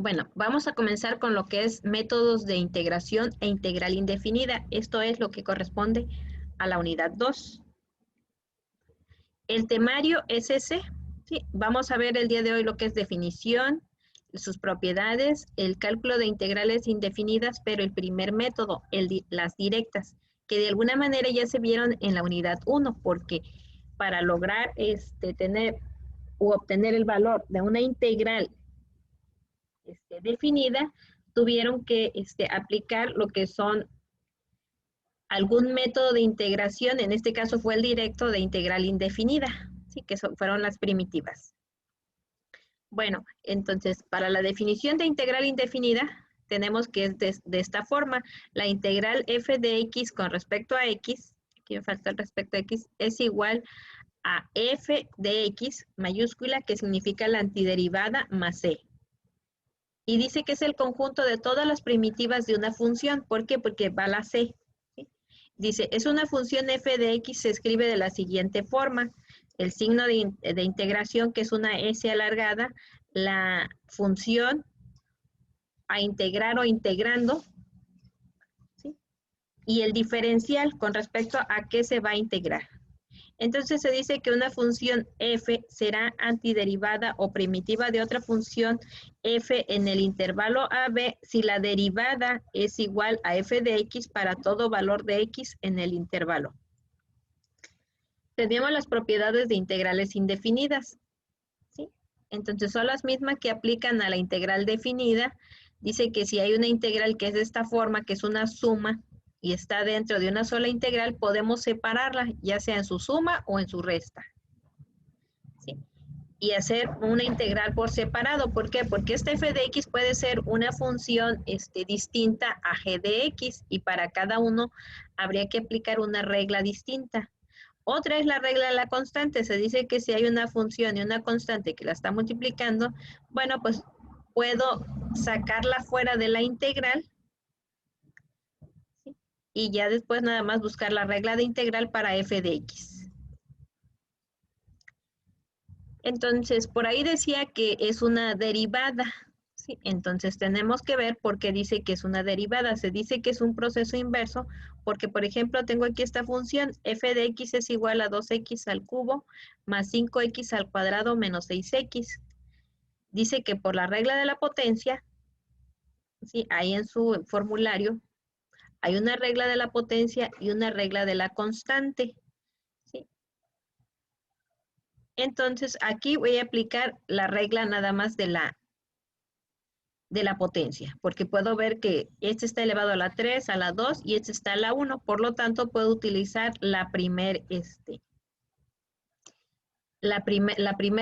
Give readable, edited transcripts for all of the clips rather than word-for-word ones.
Bueno, vamos a comenzar con lo que es métodos de integración e integral indefinida. Esto es lo que corresponde a la unidad 2. El temario es ese. Sí, vamos a ver el día de hoy lo que es definición, sus propiedades, el cálculo de integrales indefinidas, pero el primer método, las directas, que de alguna manera ya se vieron en la unidad 1, porque para lograr tener o obtener el valor de una integral definida, tuvieron que aplicar lo que son algún método de integración, en este caso fue el directo de integral indefinida, ¿sí? Que fueron las primitivas. Bueno, entonces, para la definición de integral indefinida, tenemos que es de esta forma, la integral f de x con respecto a x, aquí me falta el respecto a x, es igual a f de x mayúscula, que significa la antiderivada más c. Y dice que es el conjunto de todas las primitivas de una función. ¿Por qué? Porque va la c. ¿Sí? Dice, es una función f de x, se escribe de la siguiente forma. El signo de integración, que es una s alargada, la función a integrar o integrando, ¿sí? Y el diferencial con respecto a qué se va a integrar. Entonces se dice que una función f será antiderivada o primitiva de otra función f en el intervalo AB si la derivada es igual a f de x para todo valor de x en el intervalo. Tenemos las propiedades de integrales indefinidas, ¿sí? Entonces son las mismas que aplican a la integral definida. Dice que si hay una integral que es de esta forma, que es una suma, y está dentro de una sola integral, podemos separarla, ya sea en su suma o en su resta. ¿Sí? Y hacer una integral por separado. ¿Por qué? Porque esta f de x puede ser una función distinta a g de x, y para cada uno habría que aplicar una regla distinta. Otra es la regla de la constante. Se dice que si hay una función y una constante que la está multiplicando, bueno, pues puedo sacarla fuera de la integral, ¿sí? Y ya después nada más buscar la regla de integral para f de x. Entonces, por ahí decía que es una derivada, ¿sí? Entonces tenemos que ver por qué dice que es una derivada. Se dice que es un proceso inverso porque, por ejemplo, tengo aquí esta función, f de x es igual a 2x al cubo más 5x al cuadrado menos 6x. Dice que por la regla de la potencia, ¿sí? Ahí en su formulario, hay una regla de la potencia y una regla de la constante, ¿sí? Entonces, aquí voy a aplicar la regla nada más de la potencia, porque puedo ver que este está elevado a la 3, a la 2 y este está a la 1, por lo tanto puedo utilizar la primer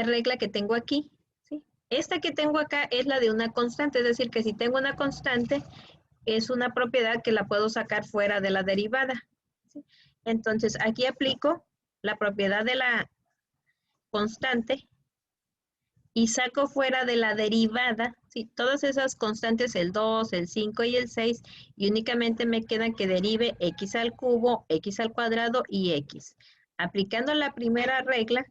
regla que tengo aquí, ¿sí? Esta que tengo acá es la de una constante, es decir, que si tengo una constante, es una propiedad que la puedo sacar fuera de la derivada, ¿sí? Entonces, aquí aplico la propiedad de la constante y saco fuera de la derivada, ¿sí? Todas esas constantes, el 2, el 5 y el 6, y únicamente me queda que derive x al cubo, x al cuadrado y x. Aplicando la primera regla,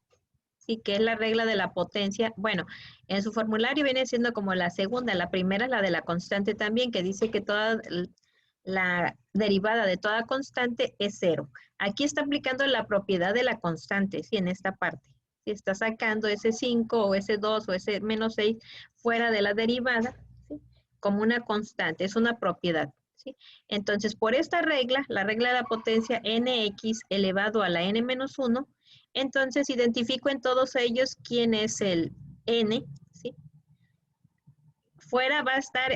¿sí? Que es la regla de la potencia. Bueno, en su formulario viene siendo como la segunda. La primera es la de la constante también, que dice que toda la derivada de toda constante es 0. Aquí está aplicando la propiedad de la constante, ¿sí? En esta parte. Si está sacando ese 5 o ese 2 o ese menos 6 fuera de la derivada, ¿sí? Como una constante, es una propiedad, ¿sí? Entonces, por esta regla, la regla de la potencia nx elevado a la n menos 1, entonces identifico en todos ellos quién es el n, ¿sí? Fuera va a estar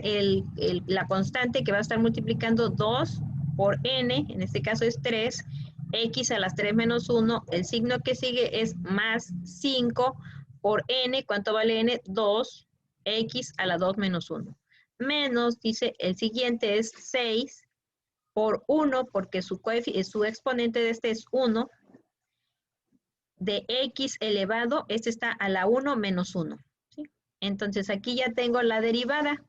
la constante que va a estar multiplicando 2 por n, en este caso es 3, x a las 3 menos 1, el signo que sigue es más 5 por n, ¿cuánto vale n? 2, x a la 2 menos 1. Menos, dice, el siguiente es 6 por 1, porque su exponente de este es 1, de x elevado, este está a la 1 menos 1. ¿Sí? Entonces aquí ya tengo la derivada.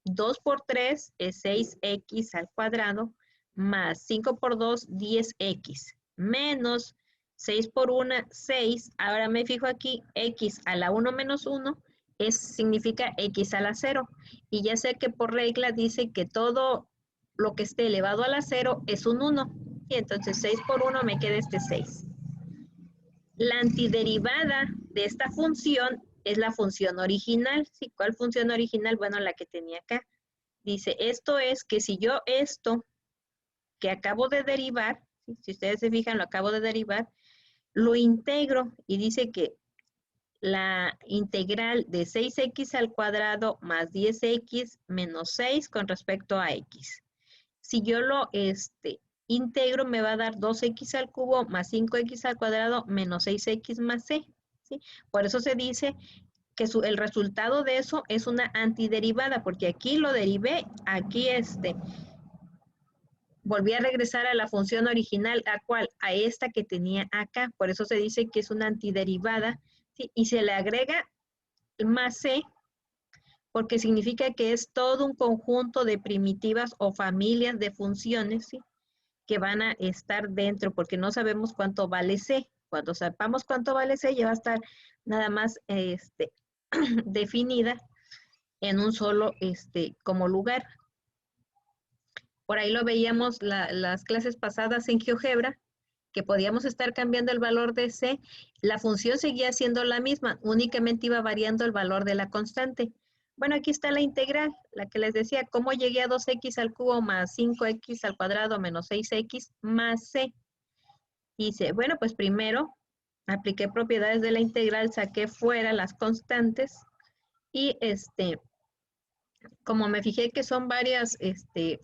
2 por 3 es 6x al cuadrado, más 5 por 2, 10x, menos 6 por 1, 6. Ahora me fijo aquí, x a la 1 menos 1, significa x a la 0. Y ya sé que por regla dice que todo lo que esté elevado a la 0 es un 1. Y entonces 6 por 1 me queda este 6. La antiderivada de esta función es la función original. ¿Sí? ¿Cuál función original? Bueno, la que tenía acá. Dice, esto es que si yo esto que acabo de derivar, ¿sí? Si ustedes se fijan, lo acabo de derivar, lo integro y dice que la integral de 6x al cuadrado más 10x menos 6 con respecto a x. Si yo lo integro, me va a dar 2x al cubo más 5x al cuadrado menos 6x más c. ¿Sí? Por eso se dice que el resultado de eso es una antiderivada, porque aquí lo derivé, aquí volví a regresar a la función original, ¿a cuál? A esta que tenía acá. Por eso se dice que es una antiderivada, ¿sí? Y se le agrega más c, porque significa que es todo un conjunto de primitivas o familias de funciones, ¿sí? Que van a estar dentro, porque no sabemos cuánto vale c. Cuando sepamos cuánto vale c, ya va a estar nada más definida en un solo como lugar. Por ahí lo veíamos las clases pasadas en GeoGebra, que podíamos estar cambiando el valor de c, la función seguía siendo la misma, únicamente iba variando el valor de la constante. Bueno, aquí está la integral, la que les decía, ¿cómo llegué a 2x al cubo más 5x al cuadrado menos 6x más c? Dice, bueno, pues primero apliqué propiedades de la integral, saqué fuera las constantes y como me fijé que son varias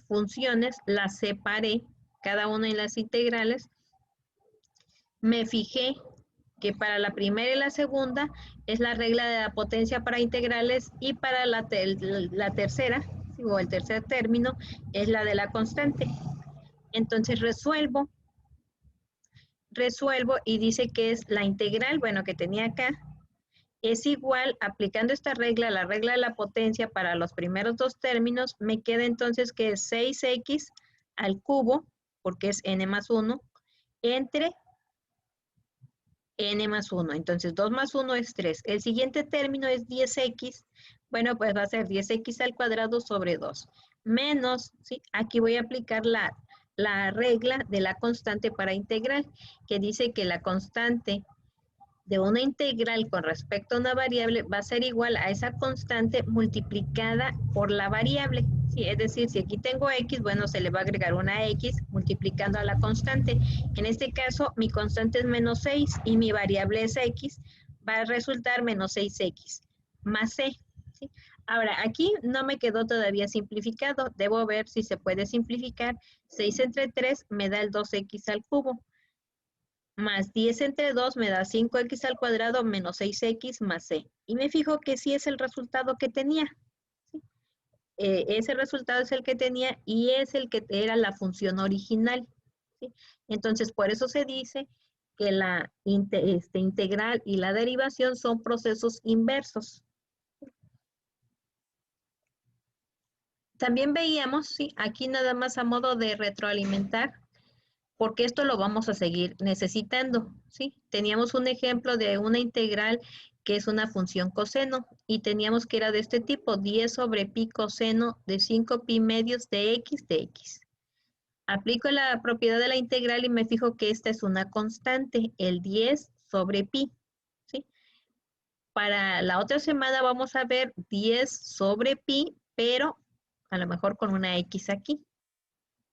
funciones, las separé, cada una en las integrales. Me fijé que para la primera y la segunda es la regla de la potencia para integrales y para la tercera, o el tercer término, es la de la constante. Entonces resuelvo y dice que es la integral, bueno, que tenía acá, es igual, aplicando esta regla, la regla de la potencia para los primeros dos términos, me queda entonces que es 6x al cubo, porque es n más 1, entre n más 1. Entonces 2 más 1 es 3. El siguiente término es 10x. Bueno, pues va a ser 10x al cuadrado sobre 2. Menos, ¿sí? Aquí voy a aplicar la regla de la constante para integral, que dice que la constante de una integral con respecto a una variable va a ser igual a esa constante multiplicada por la variable. ¿Sí? Es decir, si aquí tengo x, bueno, se le va a agregar una x multiplicando a la constante. En este caso, mi constante es menos 6 y mi variable es x, va a resultar menos 6x más c. ¿Sí? Ahora, aquí no me quedó todavía simplificado. Debo ver si se puede simplificar. 6 entre 3 me da el 2x al cubo. Más 10 entre 2 me da 5x al cuadrado menos 6x más c. Y me fijo que sí es el resultado que tenía. ¿Sí? Ese resultado es el que tenía y es el que era la función original. ¿Sí? Entonces, por eso se dice que la integral y la derivación son procesos inversos. También veíamos, ¿sí? Aquí nada más a modo de retroalimentar, porque esto lo vamos a seguir necesitando, ¿sí? Teníamos un ejemplo de una integral que es una función coseno y teníamos que era de este tipo, 10 sobre pi coseno de 5 pi medios de x. Aplico la propiedad de la integral y me fijo que esta es una constante, el 10 sobre pi, ¿sí? Para la otra semana vamos a ver 10 sobre pi, pero a lo mejor con una x aquí.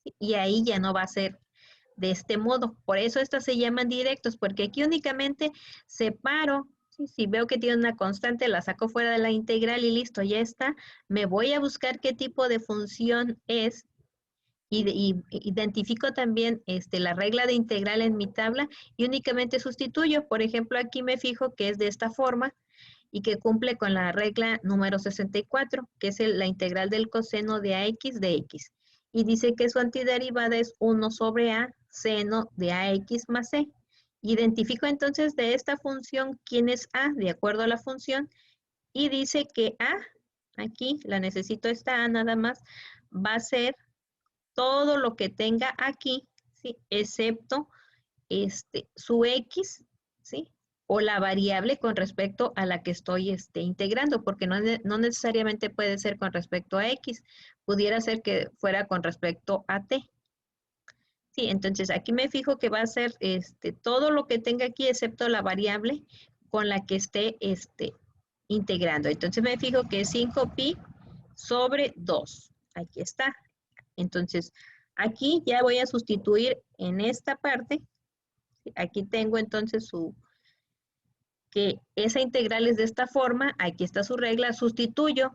¿Sí? Y ahí ya no va a ser de este modo. Por eso estas se llaman directos, porque aquí únicamente separo, ¿sí? Si veo que tiene una constante, la saco fuera de la integral y listo, ya está. Me voy a buscar qué tipo de función es y identifico también la regla de integral en mi tabla y únicamente sustituyo. Por ejemplo, aquí me fijo que es de esta forma y que cumple con la regla número 64, que es la integral del coseno de ax de x. Y dice que su antiderivada es 1 sobre a seno de ax más c. Identifico entonces de esta función quién es a, de acuerdo a la función, y dice que a, aquí la necesito esta a nada más, va a ser todo lo que tenga aquí, ¿sí? Excepto su x, ¿sí? o la variable con respecto a la que estoy integrando, porque no necesariamente puede ser con respecto a X, pudiera ser que fuera con respecto a T. Sí, entonces aquí me fijo que va a ser todo lo que tenga aquí excepto la variable con la que esté integrando. Entonces me fijo que es 5pi sobre 2. Aquí está. Entonces aquí ya voy a sustituir en esta parte. Aquí tengo entonces que esa integral es de esta forma. Aquí está su regla. Sustituyo.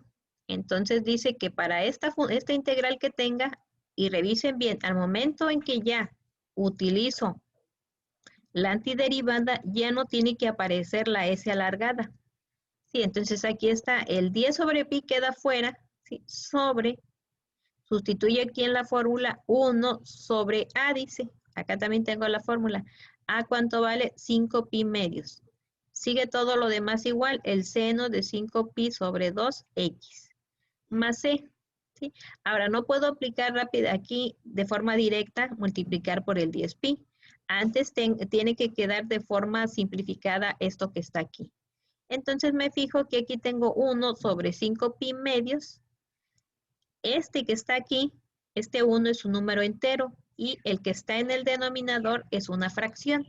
Entonces dice que para esta integral que tenga, y revisen bien, al momento en que ya utilizo la antiderivada, ya no tiene que aparecer la S alargada. Sí, entonces aquí está, el 10 sobre pi queda fuera, ¿sí? Sobre, sustituye aquí en la fórmula 1 sobre A, dice. Acá también tengo la fórmula. A, ¿cuánto vale? 5pi medios. Sigue todo lo demás igual, el seno de 5pi sobre 2x más C. ¿Sí? Ahora, no puedo aplicar rápido aquí de forma directa, multiplicar por el 10pi. Antes tiene que quedar de forma simplificada esto que está aquí. Entonces me fijo que aquí tengo 1 sobre 5pi medios. Este que está aquí, este 1 es un número entero y el que está en el denominador es una fracción.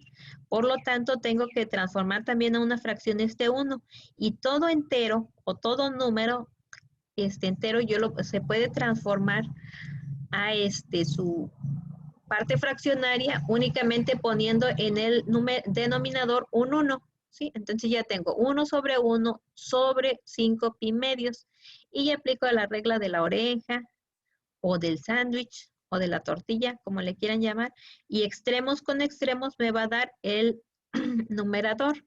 Por lo tanto, tengo que transformar también a una fracción este 1. Y todo entero o todo número entero se puede transformar a su parte fraccionaria únicamente poniendo en el denominador un 1, ¿sí? Entonces ya tengo 1 sobre 1 sobre 5pi medios y aplico la regla de la oreja o del sándwich o de la tortilla, como le quieran llamar, y extremos con extremos me va a dar el numerador.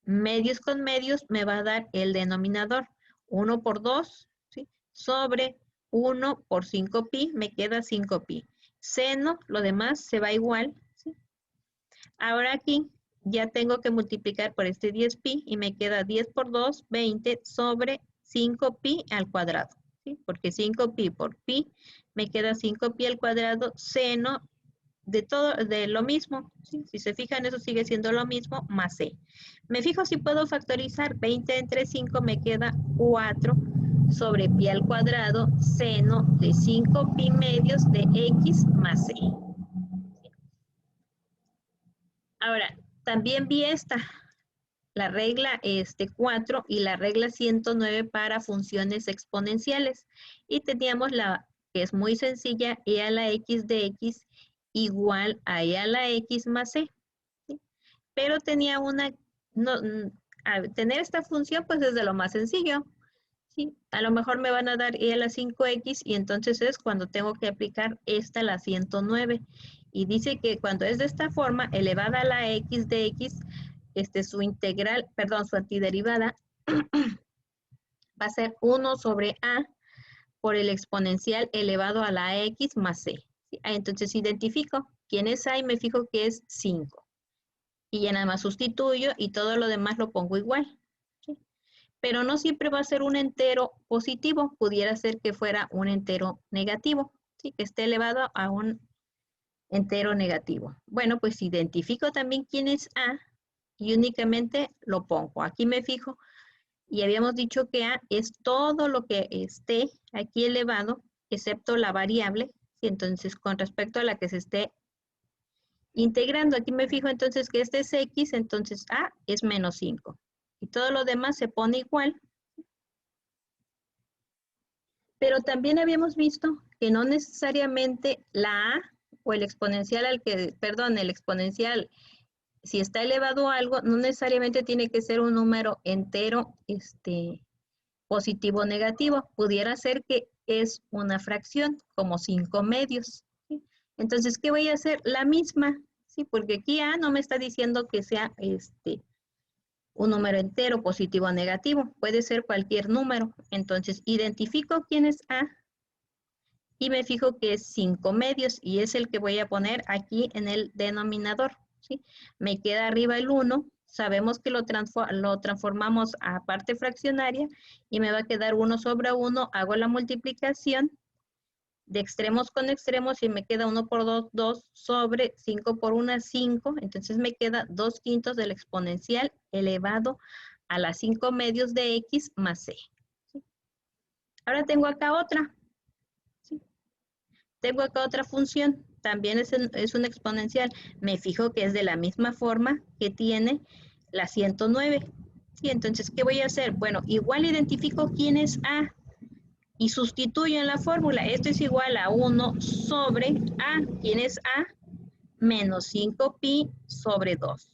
Medios con medios me va a dar el denominador. 1 por 2, ¿sí? Sobre 1 por 5pi, me queda 5pi. Seno, lo demás se va igual, ¿sí? Ahora aquí ya tengo que multiplicar por este 10pi y me queda 10 por 2, 20 sobre 5pi al cuadrado, ¿sí? Porque 5pi por pi me queda 5pi al cuadrado, seno de lo mismo, ¿sí? Si se fijan, eso sigue siendo lo mismo, más C. Me fijo si puedo factorizar, 20 entre 5 me queda 4 sobre pi al cuadrado, seno de 5pi medios de x más C. Ahora, también vi la regla 4 y la regla 109 para funciones exponenciales. Y teníamos la que es muy sencilla, e a la x de x igual a e a la x más c. ¿Sí? Pero tenía al tener esta función, pues es de lo más sencillo. ¿Sí? A lo mejor me van a dar e a la 5x y entonces es cuando tengo que aplicar la 109. Y dice que cuando es de esta forma, elevada a la x de x, su integral, perdón, su antiderivada va a ser 1 sobre a por el exponencial elevado a la x más c. ¿Sí? Entonces identifico quién es a y me fijo que es 5. Y ya nada más sustituyo y todo lo demás lo pongo igual. ¿Sí? Pero no siempre va a ser un entero positivo. Pudiera ser que fuera un entero negativo. ¿Sí? Que esté elevado a un entero negativo. Bueno, pues identifico también quién es a y únicamente lo pongo. Aquí me fijo y habíamos dicho que a es todo lo que esté aquí elevado, excepto la variable. ¿Sí? Entonces, con respecto a la que se esté integrando, aquí me fijo entonces que este es x, entonces a es menos 5. Y todo lo demás se pone igual. Pero también habíamos visto que no necesariamente la a o el exponencial el exponencial, si está elevado a algo, no necesariamente tiene que ser un número entero, positivo o negativo. Pudiera ser que es una fracción, como 5 medios. ¿Sí? Entonces, ¿qué voy a hacer? La misma, ¿sí? Porque aquí A no me está diciendo que sea un número entero, positivo o negativo. Puede ser cualquier número. Entonces, identifico quién es A y me fijo que es 5 medios y es el que voy a poner aquí en el denominador. ¿Sí? Me queda arriba el 1. Sabemos que lo transformamos a parte fraccionaria y me va a quedar 1 sobre 1. Hago la multiplicación de extremos con extremos y me queda 1 por 2, 2 sobre 5 por 1, 5. Entonces me queda 2/5 del exponencial elevado a las 5 medios de x más c. ¿Sí? Ahora tengo acá otra. ¿Sí? Tengo acá otra función. También es un exponencial. Me fijo que es de la misma forma que tiene la 109. ¿Sí? Entonces, ¿qué voy a hacer? Bueno, igual identifico quién es a. Y sustituyo en la fórmula. Esto es igual a 1 sobre a. ¿Quién es a? Menos 5pi sobre 2.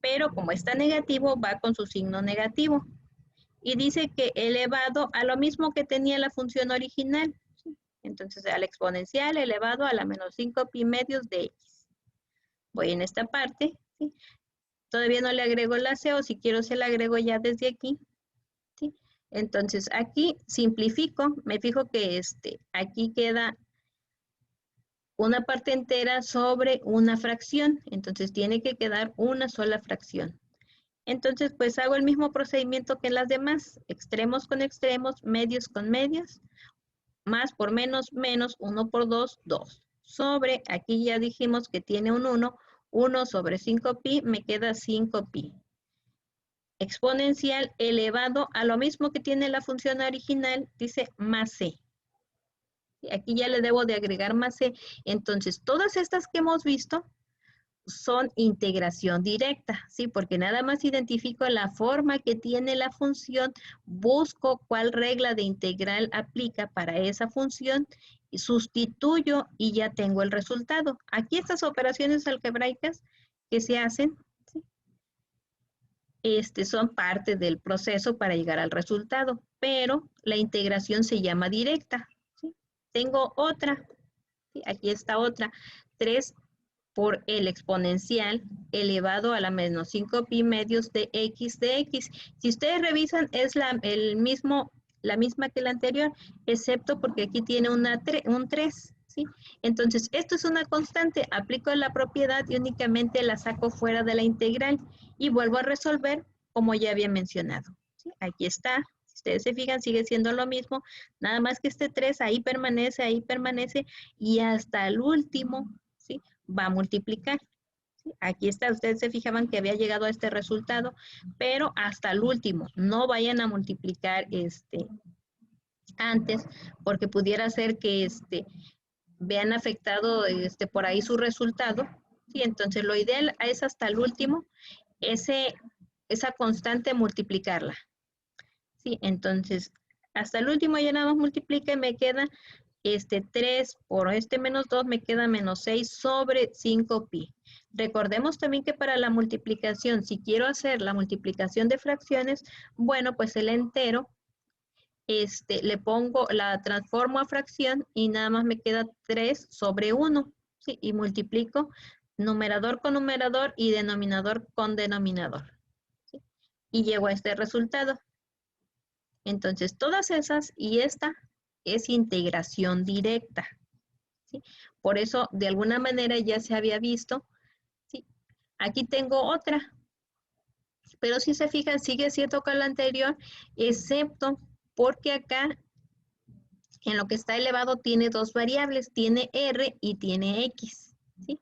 Pero como está negativo, va con su signo negativo. Y dice que elevado a lo mismo que tenía la función original. ¿Sí? Entonces, al exponencial elevado a la menos 5pi medios de x. Voy en esta parte. ¿Sí? Todavía no le agrego la c, o si quiero se la agrego ya desde aquí. ¿Sí? Entonces, aquí simplifico, me fijo que aquí queda una parte entera sobre una fracción, entonces tiene que quedar una sola fracción. Entonces, pues hago el mismo procedimiento que en las demás, extremos con extremos, medios con medios, más por menos, menos, 1 por 2, 2. Sobre, aquí ya dijimos que tiene un 1, 1 sobre 5pi, me queda 5pi. Exponencial elevado a lo mismo que tiene la función original, dice más c. Aquí ya le debo de agregar más c. Entonces, todas estas que hemos visto son integración directa, ¿sí? Porque nada más identifico la forma que tiene la función, busco cuál regla de integral aplica para esa función, y sustituyo y ya tengo el resultado. Aquí estas operaciones algebraicas que se hacen, ¿sí? Son parte del proceso para llegar al resultado, pero la integración se llama directa. ¿Sí? Tengo otra, ¿sí? Aquí está otra, 3 por el exponencial elevado a la menos 5pi medios de x de x. Si ustedes revisan, es la misma que la anterior, excepto porque aquí tiene un 3. ¿Sí? Entonces, esto es una constante, aplico la propiedad y únicamente la saco fuera de la integral y vuelvo a resolver como ya había mencionado. ¿Sí? Aquí está, si ustedes se fijan, sigue siendo lo mismo, nada más que este 3 ahí permanece y hasta el último, ¿sí? Va a multiplicar. ¿Sí? Aquí está, ustedes se fijaban que había llegado a este resultado, pero hasta el último, no vayan a multiplicar antes, porque pudiera ser que vean afectado por ahí su resultado. ¿Sí? Entonces, lo ideal es hasta el último, esa constante multiplicarla. ¿Sí? Entonces, hasta el último ya nada más multiplica y me queda 3 por menos 2 me queda menos 6 sobre 5pi. Recordemos también que para la multiplicación, si quiero hacer la multiplicación de fracciones, bueno, pues el entero la transformo a fracción y nada más me queda 3 sobre 1. ¿Sí? Y multiplico numerador con numerador y denominador con denominador. ¿Sí? Y llego a este resultado. Entonces, todas esas y esta es integración directa. ¿Sí? Por eso, de alguna manera ya se había visto. ¿Sí? Aquí tengo otra. Pero si se fijan, sigue siendo con la anterior, excepto porque acá en lo que está elevado tiene dos variables, tiene r y tiene x. ¿Sí?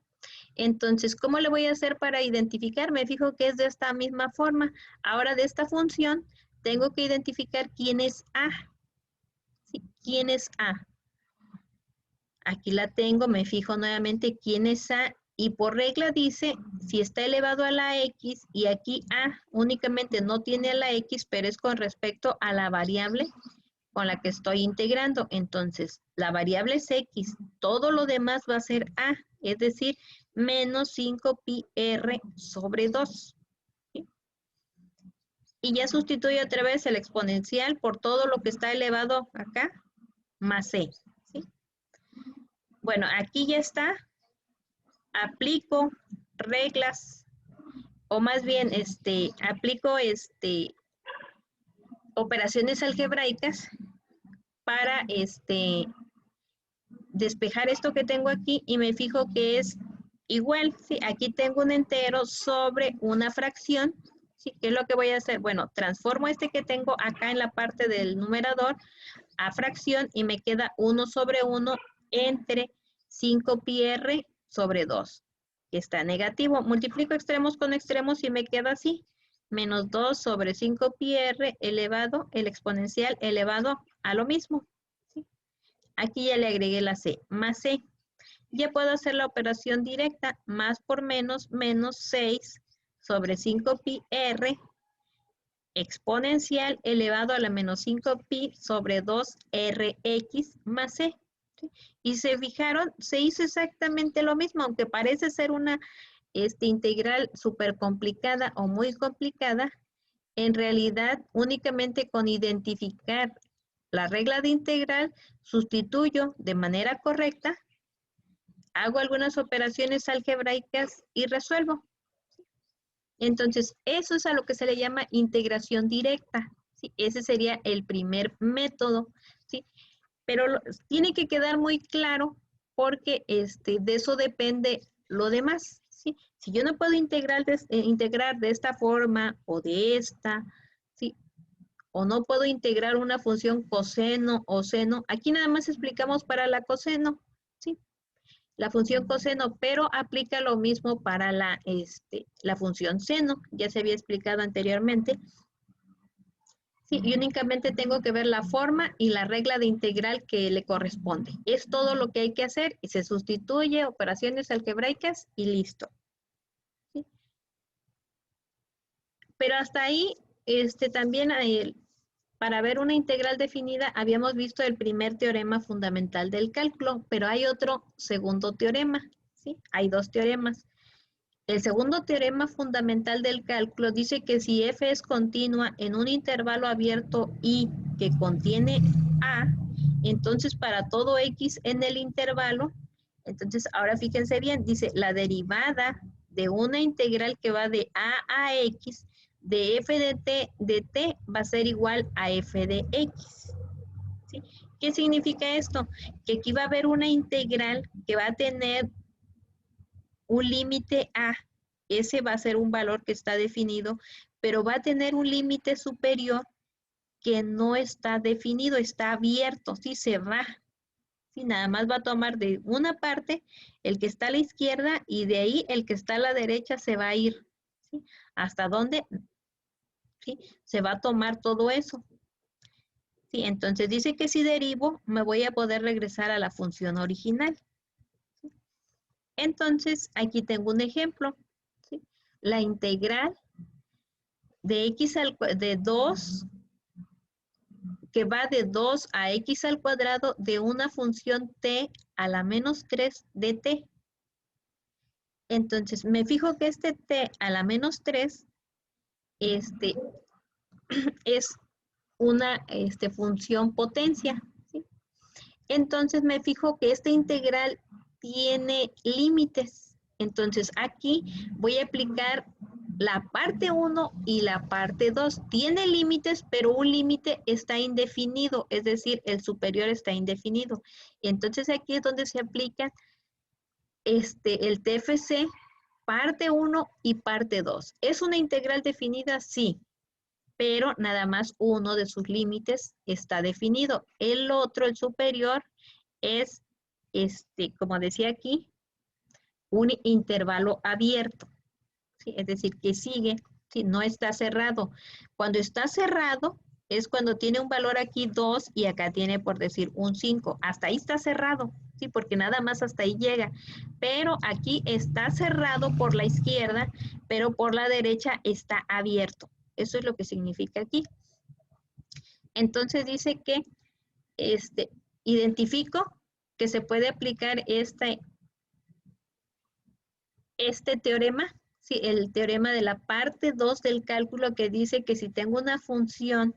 Entonces, ¿cómo le voy a hacer para identificar? Me fijo que es de esta misma forma. Ahora de esta función tengo que identificar quién es a. ¿Sí? ¿Quién es a? Aquí la tengo, me fijo nuevamente quién es a y por regla dice si está elevado a la x y aquí a únicamente no tiene a la x, pero es con respecto a la variable con la que estoy integrando. Entonces, la variable es x, todo lo demás va a ser a, es decir, menos 5pi r sobre 2. ¿Sí? Y ya sustituyo otra vez el exponencial por todo lo que está elevado acá, más c. ¿Sí? Bueno, aquí ya está. Aplico reglas, o más bien, aplico operaciones algebraicas para despejar esto que tengo aquí y me fijo que es igual. ¿Sí? Aquí tengo un entero sobre una fracción. ¿Sí? ¿Qué es lo que voy a hacer? Bueno, transformo que tengo acá en la parte del numerador a fracción y me queda 1 sobre 1 entre 5 pi r sobre 2, que está negativo. Multiplico extremos con extremos y me queda así, menos 2 sobre 5 pi r elevado, el exponencial elevado a lo mismo. ¿Sí? Aquí ya le agregué la c, más c. Ya puedo hacer la operación directa, más por menos 6 sobre 5 pi r exponencial elevado a la menos 5 pi sobre 2 rx más c. ¿Sí? Y se fijaron, se hizo exactamente lo mismo, aunque parece ser una integral súper complicada o muy complicada, en realidad únicamente con identificar la regla de integral, sustituyo de manera correcta, hago algunas operaciones algebraicas y resuelvo. Entonces, eso es a lo que se le llama integración directa. ¿Sí? Ese sería el primer método. ¿Sí? Pero tiene que quedar muy claro porque de eso depende lo demás. ¿Sí? Si yo no puedo integrar de esta forma o de esta, ¿sí? O no puedo integrar una función coseno o seno, aquí nada más explicamos para la coseno. ¿Sí? La función coseno, pero aplica lo mismo para la función seno, ya se había explicado anteriormente. Sí, y únicamente tengo que ver la forma y la regla de integral que le corresponde. Es todo lo que hay que hacer y se sustituye operaciones algebraicas y listo. ¿Sí? Pero hasta ahí, también para ver una integral definida habíamos visto el primer teorema fundamental del cálculo, pero hay otro segundo teorema, ¿sí? Hay dos teoremas. El segundo teorema fundamental del cálculo dice que si f es continua en un intervalo abierto y que contiene a, entonces para todo x en el intervalo, entonces ahora fíjense bien, dice la derivada de una integral que va de a x de f de t va a ser igual a f de x. ¿Sí? ¿Qué significa esto? Que aquí va a haber una integral que va a tener un límite a, ese va a ser un valor que está definido, pero va a tener un límite superior que no está definido, está abierto, sí se va. Sí, nada más va a tomar de una parte el que está a la izquierda y de ahí el que está a la derecha se va a ir. ¿Sí? ¿Hasta dónde? ¿Sí? Se va a tomar todo eso. Sí, entonces dice que si derivo me voy a poder regresar a la función original. ¿Sí? Entonces aquí tengo un ejemplo. ¿Sí? La integral de x de 2, que va de 2 a x al cuadrado de una función t a la menos 3 de t. Entonces, me fijo que este t a la menos 3 es una función potencia. ¿Sí? Entonces, me fijo que esta integral tiene límites. Entonces, aquí voy a aplicar la parte 1 y la parte 2. Tiene límites, pero un límite está indefinido, es decir, el superior está indefinido. Entonces, aquí es donde se aplica el TFC, parte 1 y parte 2. ¿Es una integral definida? Sí, pero nada más uno de sus límites está definido. El otro, el superior, es, como decía aquí, un intervalo abierto. ¿Sí? Es decir, que sigue, ¿sí? No está cerrado. Cuando está cerrado es cuando tiene un valor aquí 2 y acá tiene, por decir, un 5. Hasta ahí está cerrado, ¿sí? Porque nada más hasta ahí llega. Pero aquí está cerrado por la izquierda, pero por la derecha está abierto. Eso es lo que significa aquí. Entonces dice que identifico que se puede aplicar este teorema, sí, el teorema de la parte 2 del cálculo que dice que si tengo una función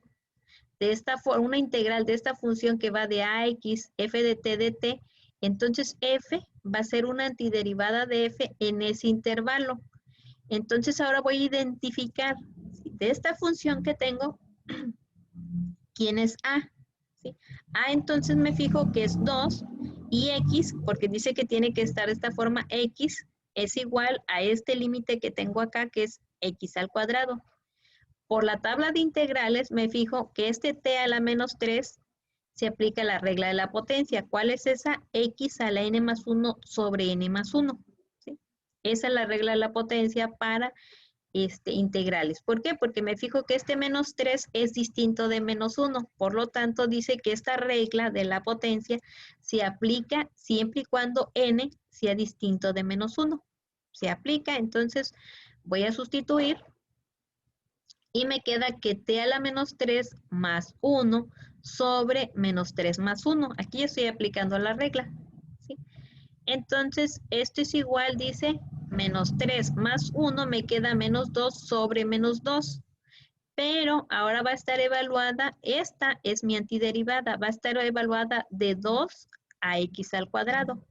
de esta forma, una integral de esta función que va de ax, f de t dt, entonces f va a ser una antiderivada de f en ese intervalo. Entonces ahora voy a identificar de esta función que tengo, ¿quién es a? ¿Sí? A entonces me fijo que es 2 y x, porque dice que tiene que estar de esta forma, x es igual a este límite que tengo acá, que es x al cuadrado. Por la tabla de integrales me fijo que este t a la menos 3 se aplica la regla de la potencia. ¿Cuál es esa? X a la n más 1 sobre n más 1. ¿Sí? Esa es la regla de la potencia para integrales. ¿Por qué? Porque me fijo que este menos 3 es distinto de menos 1. Por lo tanto, dice que esta regla de la potencia se aplica siempre y cuando n sea distinto de menos 1. Se aplica, entonces voy a sustituir y me queda que t a la menos 3 más 1 sobre menos 3 más 1. Aquí estoy aplicando la regla. ¿Sí? Entonces, esto es igual, dice, menos 3 más 1 me queda menos 2 sobre menos 2. Pero ahora va a estar evaluada, esta es mi antiderivada, va a estar evaluada de 2 a x al cuadrado.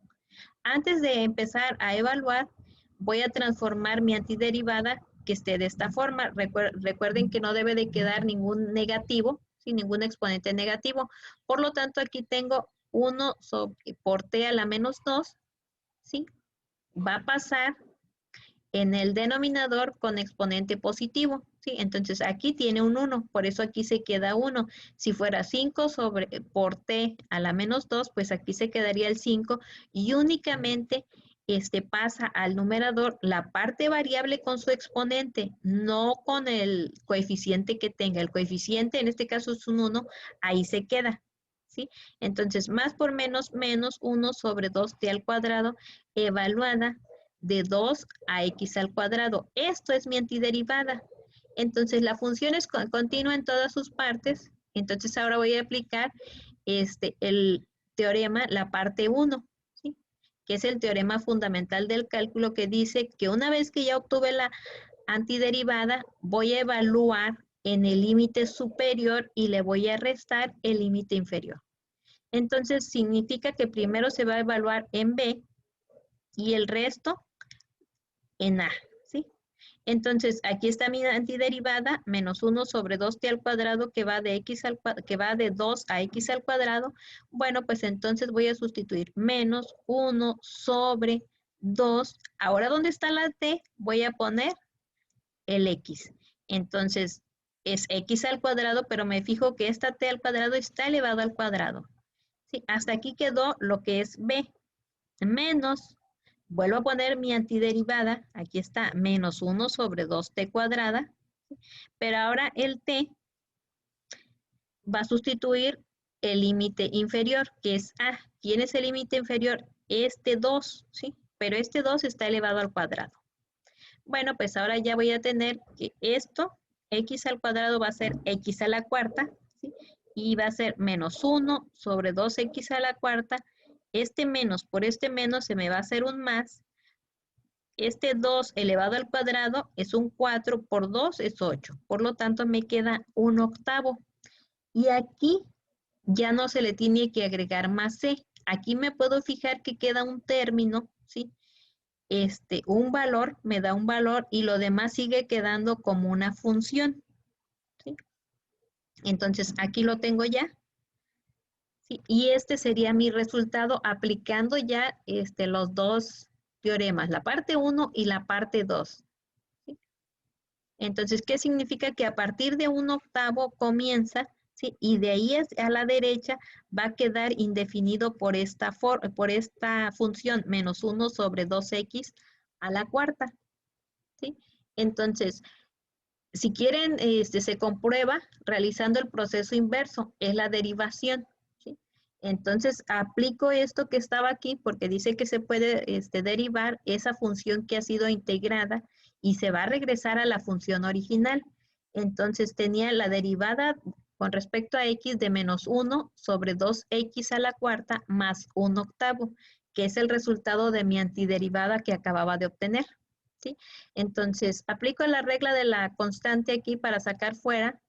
Antes de empezar a evaluar, voy a transformar mi antiderivada que esté de esta forma. Recuerden que no debe de quedar ningún negativo, sin ningún exponente negativo. Por lo tanto, aquí tengo 1 por t a la menos 2, ¿sí? Va a pasar en el denominador con exponente positivo, ¿sí? Entonces aquí tiene un 1, por eso aquí se queda 1. Si fuera 5 por t a la menos 2, pues aquí se quedaría el 5 y únicamente pasa al numerador la parte variable con su exponente, no con el coeficiente que tenga. El coeficiente en este caso es un 1, ahí se queda, ¿sí? Entonces más por menos, menos 1 sobre 2t al cuadrado evaluada de 2 a x al cuadrado. Esto es mi antiderivada. Entonces la función es continua en todas sus partes. Entonces ahora voy a aplicar el teorema, la parte 1, ¿sí? Que es el teorema fundamental del cálculo que dice que una vez que ya obtuve la antiderivada, voy a evaluar en el límite superior y le voy a restar el límite inferior. Entonces significa que primero se va a evaluar en B y el resto en A, ¿sí? Entonces, aquí está mi antiderivada, menos 1 sobre 2t al cuadrado, que va de 2 a x al cuadrado. Bueno, pues entonces voy a sustituir menos 1 sobre 2. Ahora, ¿dónde está la t? Voy a poner el x. Entonces, es x al cuadrado, pero me fijo que esta t al cuadrado está elevado al cuadrado. ¿Sí? Hasta aquí quedó lo que es b, menos, vuelvo a poner mi antiderivada, aquí está, menos 1 sobre 2t cuadrada, pero ahora el t va a sustituir el límite inferior, que es a. ¿Quién es el límite inferior? Este 2, ¿sí? Pero este 2 está elevado al cuadrado. Bueno, pues ahora ya voy a tener que esto, x al cuadrado va a ser x a la cuarta, ¿sí? Y va a ser menos 1 sobre 2x a la cuarta. Este menos por este menos se me va a hacer un más. Este 2 elevado al cuadrado es un 4 por 2 es 8. Por lo tanto, me queda un octavo. Y aquí ya no se le tiene que agregar más c. Aquí me puedo fijar que queda un término, ¿sí? Un valor, me da un valor y lo demás sigue quedando como una función, ¿sí? Entonces, aquí lo tengo ya. ¿Sí? Y este sería mi resultado aplicando ya los dos teoremas, la parte 1 y la parte 2. ¿Sí? Entonces, ¿qué significa? Que a partir de un octavo comienza, ¿sí? Y de ahí a la derecha va a quedar indefinido por esta función menos 1 sobre 2x a la cuarta, ¿sí? Entonces, si quieren, se comprueba realizando el proceso inverso, es la derivación, ¿sí? Entonces, aplico esto que estaba aquí porque dice que se puede derivar esa función que ha sido integrada y se va a regresar a la función original. Entonces, tenía la derivada con respecto a x de menos 1 sobre 2x a la cuarta más 1 octavo, que es el resultado de mi antiderivada que acababa de obtener. ¿Sí? Entonces, aplico la regla de la constante aquí para sacar fuera,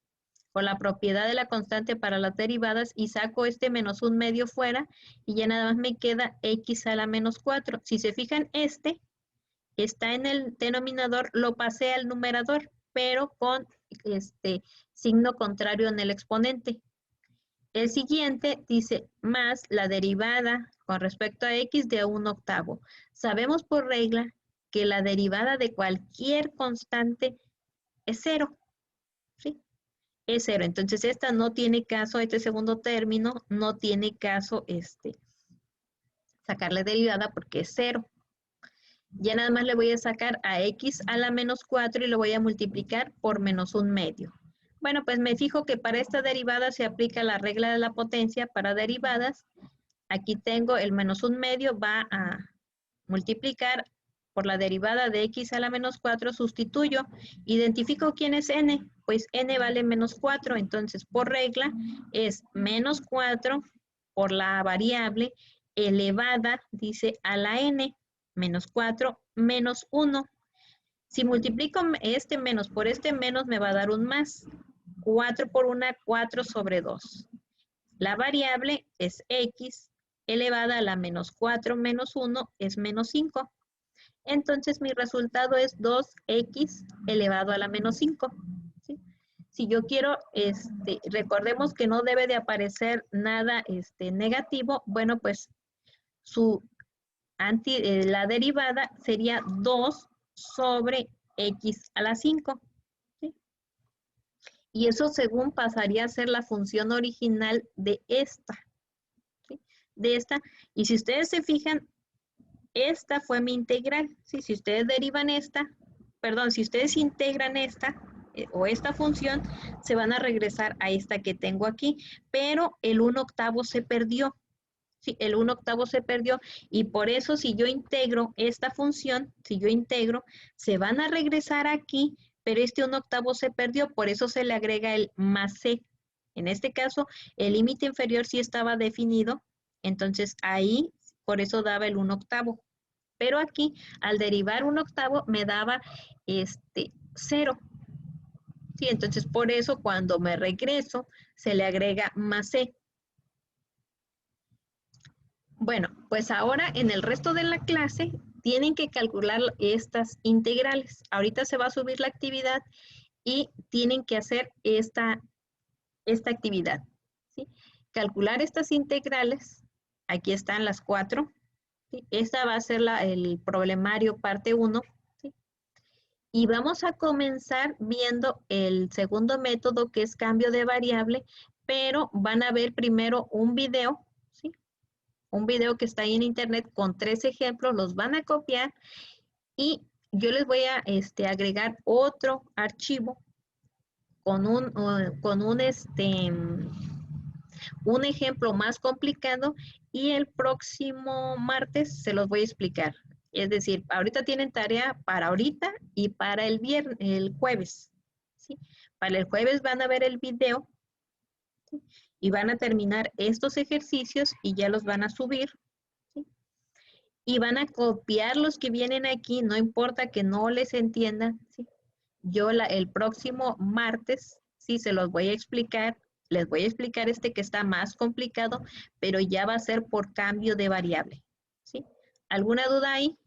o la propiedad de la constante para las derivadas, y saco este menos un medio fuera, y ya nada más me queda x a la menos 4. Si se fijan, está en el denominador, lo pasé al numerador, pero con signo contrario en el exponente. El siguiente dice más la derivada con respecto a x de 1 octavo. Sabemos por regla que la derivada de cualquier constante es 0, ¿sí? es 0. Entonces esta no tiene caso, este segundo término no tiene caso sacarle derivada porque es 0. Ya nada más le voy a sacar a x a la menos 4 y lo voy a multiplicar por menos 1/2. Bueno, pues me fijo que para esta derivada se aplica la regla de la potencia para derivadas. Aquí tengo el menos 1/2 va a multiplicar por la derivada de x a la menos 4, sustituyo. Identifico quién es n, pues n vale menos 4, entonces por regla es menos 4 por la variable elevada, dice, a la n, menos 4 menos 1. Si multiplico este menos por este menos, me va a dar un más. 4 por 1, 4 sobre 2. La variable es x elevada a la menos 4 menos 1 es menos 5. Entonces mi resultado es 2x elevado a la menos 5. ¿Sí? Si yo quiero, recordemos que no debe de aparecer nada negativo, bueno, pues la derivada sería 2 sobre x a la 5. ¿Sí? Y eso según pasaría a ser la función original de esta. ¿Sí? De esta. Y si ustedes se fijan, esta fue mi integral. ¿Sí? Si ustedes derivan si ustedes integran esta o esta función, se van a regresar a esta que tengo aquí, pero el 1/8 se perdió. Sí, el 1/8 se perdió y por eso si yo integro esta función, se van a regresar aquí, pero este 1/8 se perdió, por eso se le agrega el más c. En este caso, el límite inferior sí estaba definido, entonces ahí, por eso daba el 1/8. Pero aquí, al derivar 1/8, me daba 0. Sí, entonces por eso cuando me regreso, se le agrega más c. Bueno, pues ahora en el resto de la clase tienen que calcular estas integrales. Ahorita se va a subir la actividad y tienen que hacer esta actividad. ¿Sí? Calcular estas integrales. Aquí están las 4. ¿Sí? Esta va a ser el problemario parte 1. ¿Sí? Y vamos a comenzar viendo el segundo método que es cambio de variable, pero van a ver primero un video. ¿Sí? Un video que está ahí en internet con 3 ejemplos, los van a copiar y yo les voy a agregar otro archivo con un ejemplo más complicado y el próximo martes se los voy a explicar. Es decir, ahorita tienen tarea para ahorita y para el jueves. ¿Sí? Para el jueves van a ver el video, ¿sí? Y van a terminar estos ejercicios y ya los van a subir. ¿Sí? Y van a copiar los que vienen aquí, no importa que no les entiendan. ¿Sí? Yo el próximo martes, sí, se los voy a explicar. Les voy a explicar que está más complicado, pero ya va a ser por cambio de variable. ¿Sí? ¿Alguna duda ahí?